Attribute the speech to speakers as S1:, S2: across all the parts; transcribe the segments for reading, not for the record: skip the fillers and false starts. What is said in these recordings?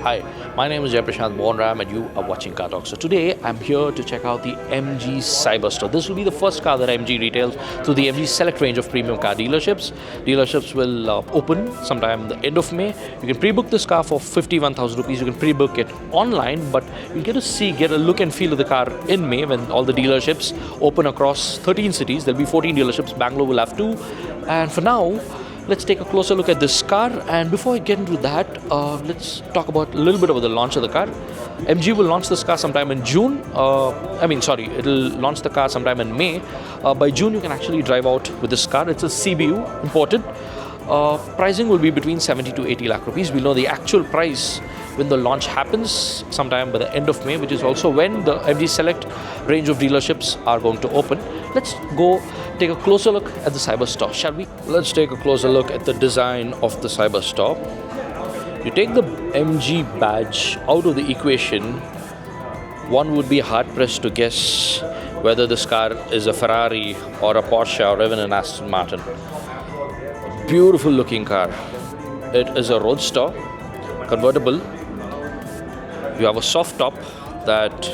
S1: Hi, my name is Jaiprashant Bonram and you are watching Car Talk. So today I'm here to check out the MG Cyberster. This will be the first car that MG retails through the MG select range of premium car dealerships. Dealerships will open sometime the end of May. You can pre-book this car for 51,000 rupees. You can pre-book it online, but you get a look and feel of the car in May when all the dealerships open across 13 cities. There'll be 14 dealerships. Bangalore will have 2. And for now, let's take a closer look at this car, and before I get into that, let's talk about a little bit about the launch of the car. MG will launch this car sometime in June. It'll launch the car sometime in May. By June, you can actually drive out with this car. It's a CBU, imported. Pricing will be between 70 to 80 lakh rupees. We'll know the actual price when the launch happens sometime by the end of May, which is also when the MG Select range of dealerships are going to open. Let's go take a closer look at the Cyberster, shall we? Let's take a closer look at the design of the Cyberster. You take the MG badge out of the equation, one would be hard-pressed to guess whether this car is a Ferrari or a Porsche or even an Aston Martin. Beautiful looking car. It is a roadster, convertible. You have a soft top that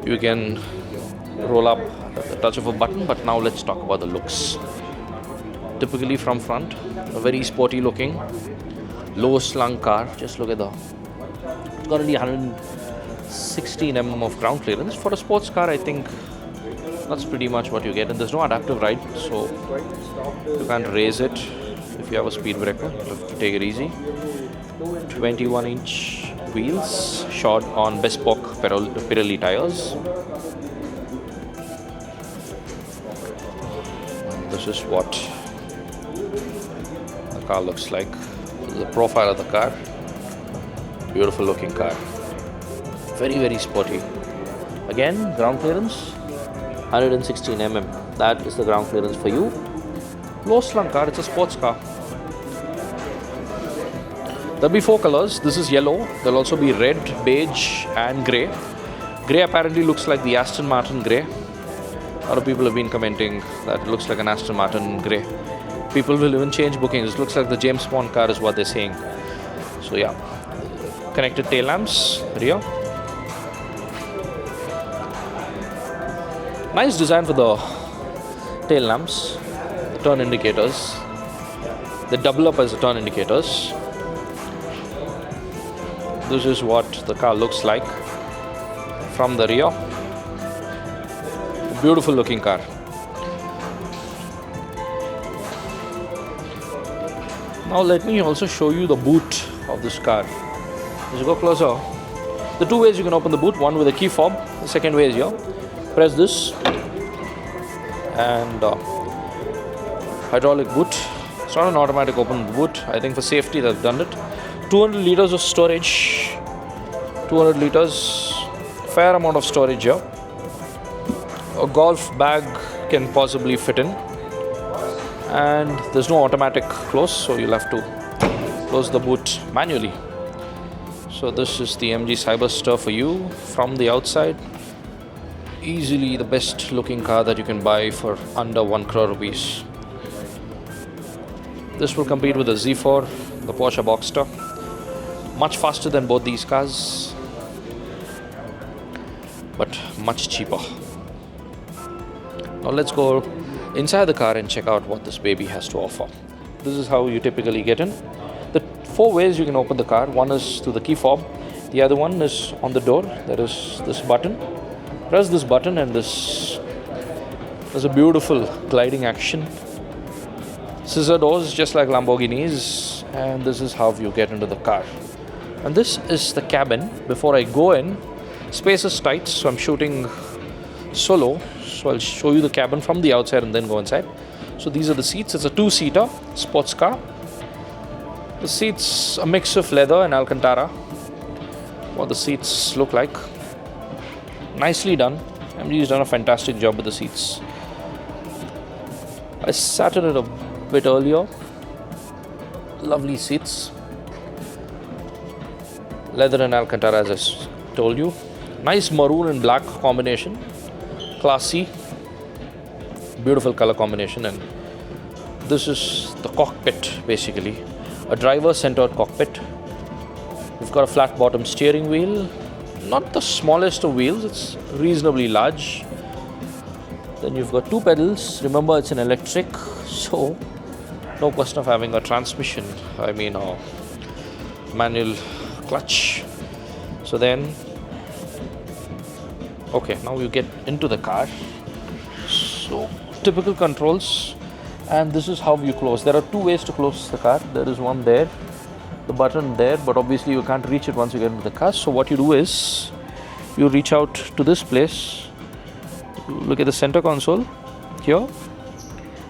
S1: you can roll up at the touch of a button. But now let's talk about the looks. Typically from front, a very sporty looking, low slung car. Just look at it's got only 116 mm of ground clearance. For a sports car, I think that's pretty much what you get. And there's no adaptive ride, so you can't raise it if you have a speed breaker. You have to take it easy. 21-inch wheels, shod on bespoke Pirelli tires. This is what the car looks like. This is the profile of the car. Beautiful looking car. Very, very sporty. Again, ground clearance 116 mm. That is the ground clearance for you. Low slung car. It's a sports car. There'll be 4 colors. This is yellow. There'll also be red, beige and grey. Grey apparently looks like the Aston Martin grey. A lot of people have been commenting that it looks like an Aston Martin grey. People will even change bookings. It looks like the James Bond car is what they're saying. So yeah, connected tail lamps, rear. Nice design for the tail lamps, the turn indicators. They double up as the turn indicators. This is what the car looks like from the rear. Beautiful looking car. Now let me also show you the boot of this car. As you go closer, the 2 ways you can open the boot. One with a key fob. The second way is here. Press this and hydraulic boot. It's not an automatic open boot. I think for safety they've done it. 200 liters of storage. 200 liters. Fair amount of storage here. A golf bag can possibly fit in, and there's no automatic close, so you'll have to close the boot manually. So this is the MG Cyberster for you from the outside. Easily the best looking car that you can buy for under 1 crore rupees. This will compete with the Z4, the Porsche Boxster. Much faster than both these cars, but much cheaper. Now let's go inside the car and check out what this baby has to offer. This is how you typically get in. The 4 ways you can open the car. One is through the key fob. The other one is on the door. There is this button. Press this button and there's a beautiful gliding action. Scissor doors just like Lamborghinis, and this is how you get into the car. And this is the cabin. Before I go in, space is tight, so I'm shooting solo. So I'll show you the cabin from the outside and then go inside. So these are the seats. It's a 2-seater sports car. The seats, a mix of leather and Alcantara. What the seats look like. Nicely done. MG's done a fantastic job with the seats. I sat in it a bit earlier. Lovely seats. Leather and Alcantara, as I told you. Nice maroon and black combination. Classy, beautiful color combination. And this is the cockpit basically. a driver-centered cockpit. You've got a flat bottom steering wheel, not the smallest of wheels, it's reasonably large. Then you've got 2 pedals. Remember, it's an electric, so no question of having a transmission, a manual clutch. So then, okay, now you get into the car. So typical controls, and this is how you close. There are 2 ways to close the car. There is one there, the button there, but obviously you can't reach it once you get into the car. So what you do is you reach out to this place. Look at the center console here.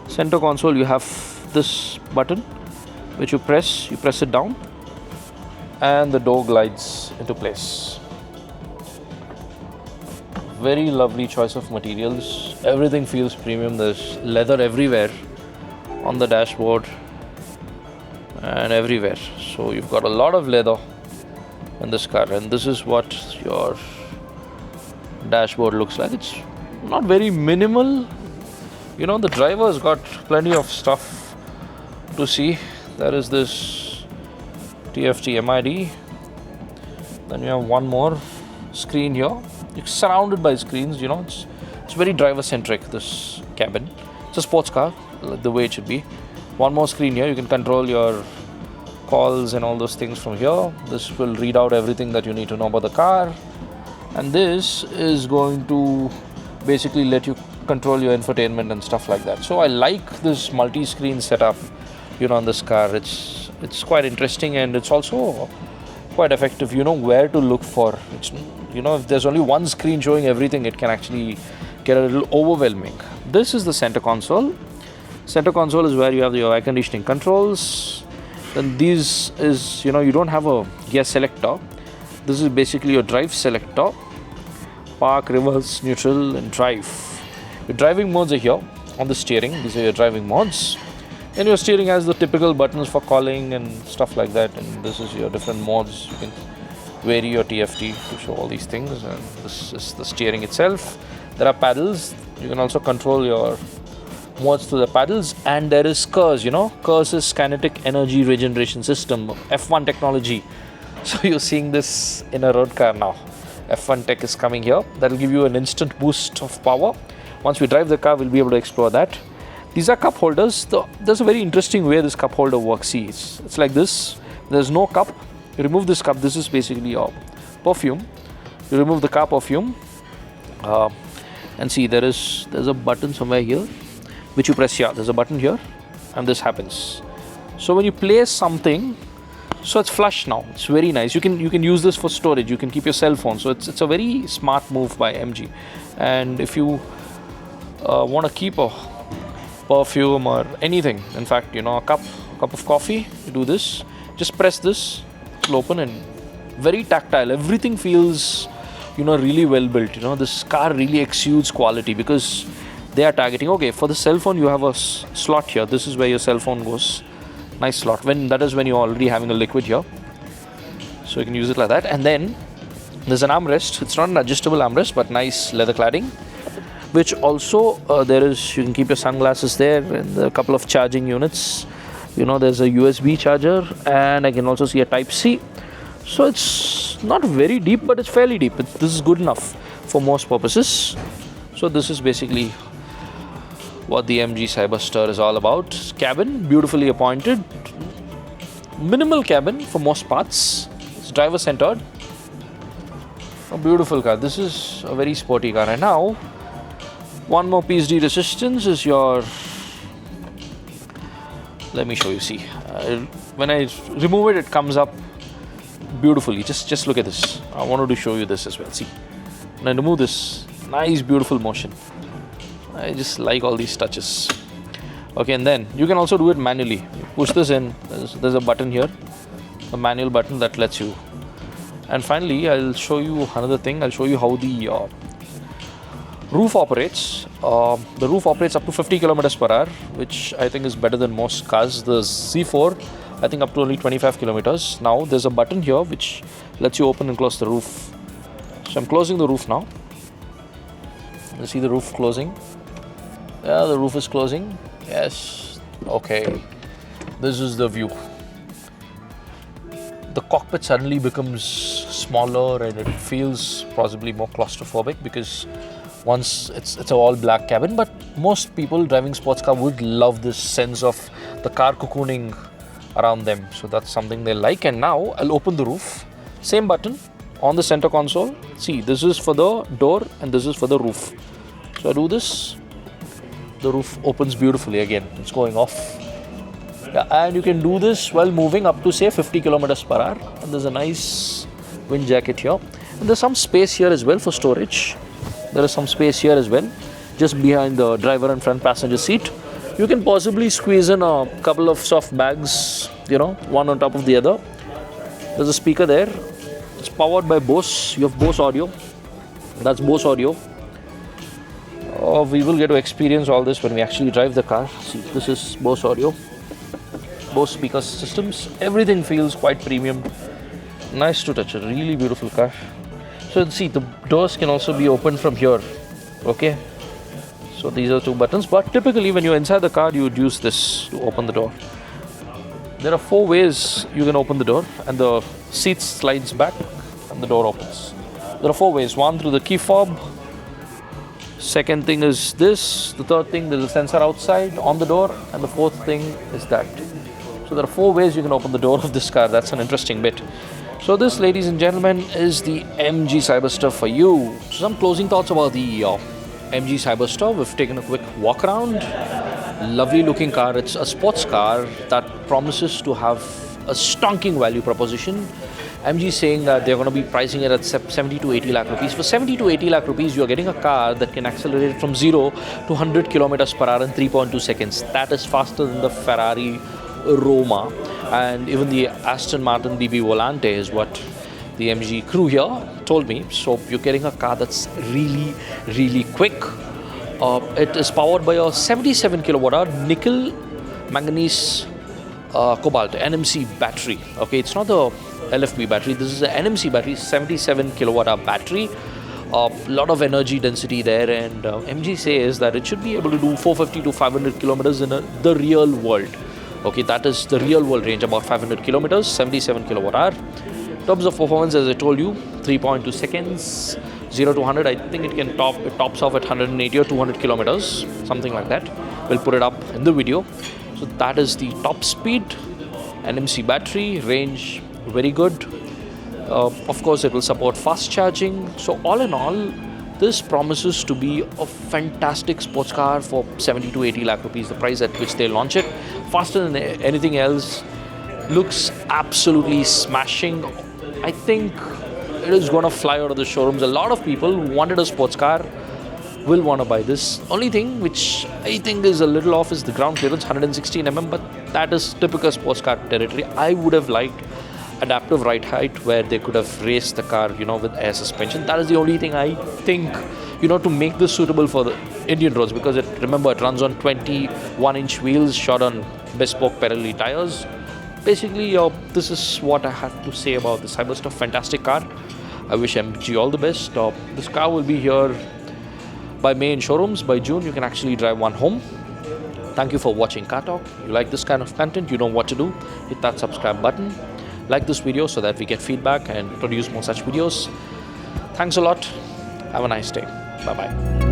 S1: Center console, you have this button which you press it down, and the door glides into place. Very lovely choice of materials. Everything feels premium. There's leather everywhere on the dashboard and everywhere. So you've got a lot of leather in this car, and this is what your dashboard looks like. It's not very minimal. The driver's got plenty of stuff to see. There is this TFT MID. Then you have one more screen here. You're surrounded by screens. It's very driver-centric, this cabin. It's a sports car, the way it should be. One more screen here. You can control your calls and all those things from here. This will read out everything that you need to know about the car. And this is going to basically let you control your infotainment and stuff like that. So I like this multi-screen setup, on this car. It's quite interesting, and it's also quite effective. You know where to look for. If there's only one screen showing everything, it can actually get a little overwhelming. This is the center console. Center console is where you have your air conditioning controls. Then this is, you don't have a gear selector. This is basically your drive selector. Park, reverse, neutral, and drive. Your driving modes are here on the steering. These are your driving modes. And your steering has the typical buttons for calling and stuff like that. And this is your different modes. You can vary your TFT to show all these things. And this is the steering itself. There are paddles. You can also control your modes through the paddles. And there is KERS, KERS is Kinetic Energy Regeneration System, F1 technology. So you're seeing this in a road car now. F1 tech is coming here. That will give you an instant boost of power. Once we drive the car, we'll be able to explore that. These are cup holders. There's a very interesting way this cup holder works. See, it's like this. There's no cup. You remove this cup. This is basically your perfume. You remove the car perfume. And see, there's a button somewhere here, which you press here. There's a button here, and this happens. So when you place something, so it's flush now. It's very nice. You can use this for storage. You can keep your cell phone. So it's a very smart move by MG. And if you want to keep a perfume or anything, in fact, a cup of coffee, you do this. Just press this. It'll open, and very tactile. Everything feels, really well built. This car really exudes quality because they are targeting. Okay, for the cell phone, you have a slot here. This is where your cell phone goes. Nice slot. That is when you're already having a liquid here, so you can use it like that. And then there's an armrest. It's not an adjustable armrest, but nice leather cladding, which also you can keep your sunglasses there, and a couple of charging units. There's a USB charger, and I can also see a Type-C. So it's not very deep, but it's fairly deep. This is good enough for most purposes. So this is basically what the MG Cyberster is all about. Cabin, beautifully appointed. Minimal cabin for most parts. It's driver centered. A beautiful car. This is a very sporty car. And now, one more PSD resistance is your... Let me show you. See, when I remove it, it comes up beautifully. Just look at this. I wanted to show you this as well. See, when I remove this, nice, beautiful motion. I just like all these touches. Okay, and then you can also do it manually. You push this in. There's a button here, a manual button that lets you. And finally, I'll show you another thing. I'll show you how the roof operates. The roof operates up to 50 kilometers per hour, which I think is better than most cars. The Z4, I think up to only 25 kilometers. Now there's a button here which lets you open and close the roof. So I'm closing the roof now. You see the roof closing. Yeah, the roof is closing. Yes. Okay. This is the view. the cockpit suddenly becomes smaller and it feels possibly more claustrophobic because once it's an all black cabin. But most people driving sports car would love this sense of the car cocooning around them. So that's something they like. And now I'll open the roof. Same button on the center console. See, this is for the door and this is for the roof. So I do this. The roof opens beautifully again. It's going off. Yeah, and you can do this while moving up to say 50 kilometers per hour. And there's a nice wind jacket here. And there's some space here as well for storage. There is some space here as well, just behind the driver and front passenger seat. You can possibly squeeze in a couple of soft bags, one on top of the other. There's a speaker there. It's powered by Bose. You have Bose audio. That's Bose audio. We will get to experience all this when we actually drive the car. See, this is Bose audio. Bose speaker systems. Everything feels quite premium. Nice to touch. A really beautiful car. So see, the doors can also be opened from here. Okay. So these are two buttons. But typically when you're inside the car, you would use this to open the door. There are 4 ways you can open the door, and the seat slides back and the door opens. There are 4 ways. One, through the key fob. Second thing is this. The third thing, there's a sensor outside on the door. And the fourth thing is that. So there are 4 ways you can open the door of this car. That's an interesting bit. So this, ladies and gentlemen, is the MG Cyberster for you. So some closing thoughts about the MG Cyberster. We've taken a quick walk around. Lovely looking car. It's a sports car that promises to have a stonking value proposition. MG is saying that they're going to be pricing it at 70 to 80 lakh rupees. For 70 to 80 lakh rupees, you're getting a car that can accelerate from 0 to 100 kilometers per hour in 3.2 seconds. That is faster than the Ferrari Roma and even the Aston Martin DB Volante is what the MG crew here told me. So you're getting a car that's really, really quick. It is powered by a 77 kilowatt hour nickel manganese cobalt NMC battery. Okay, it's not the LFP battery. This is an NMC battery, 77 kilowatt hour battery. A lot of energy density there, and MG says that it should be able to do 450 to 500 kilometers in the real world. Okay, that is the real world range, about 500 kilometers, 77 kilowatt hour. In terms of performance, as I told you, 3.2 seconds, 0 to 100. I think it tops off at 180 or 200 kilometers, something like that. We'll put it up in the video. So that is the top speed, NMC battery, range very good. Of course, it will support fast charging. So all in all, this promises to be a fantastic sports car for 70 to 80 lakh rupees, the price at which they launch it. Faster than anything else. Looks absolutely smashing. I think it is going to fly out of the showrooms. A lot of people who wanted a sports car will want to buy this. Only thing which I think is a little off is the ground clearance, 116 mm, but that is typical sports car territory. I would have liked adaptive ride height where they could have raised the car, with air suspension. That is the only thing I think, to make this suitable for the Indian roads, because it runs on 21-inch wheels shot on bespoke Pirelli tires. Basically, this is what I have to say about the Cyberster. Fantastic car. I wish MG all the best. This car will be here by May in showrooms. By June, you can actually drive one home. Thank you for watching Car Talk. You like this kind of content, you know what to do. Hit that subscribe button. Like this video so that we get feedback and produce more such videos. Thanks a lot. Have a nice day. Bye-bye.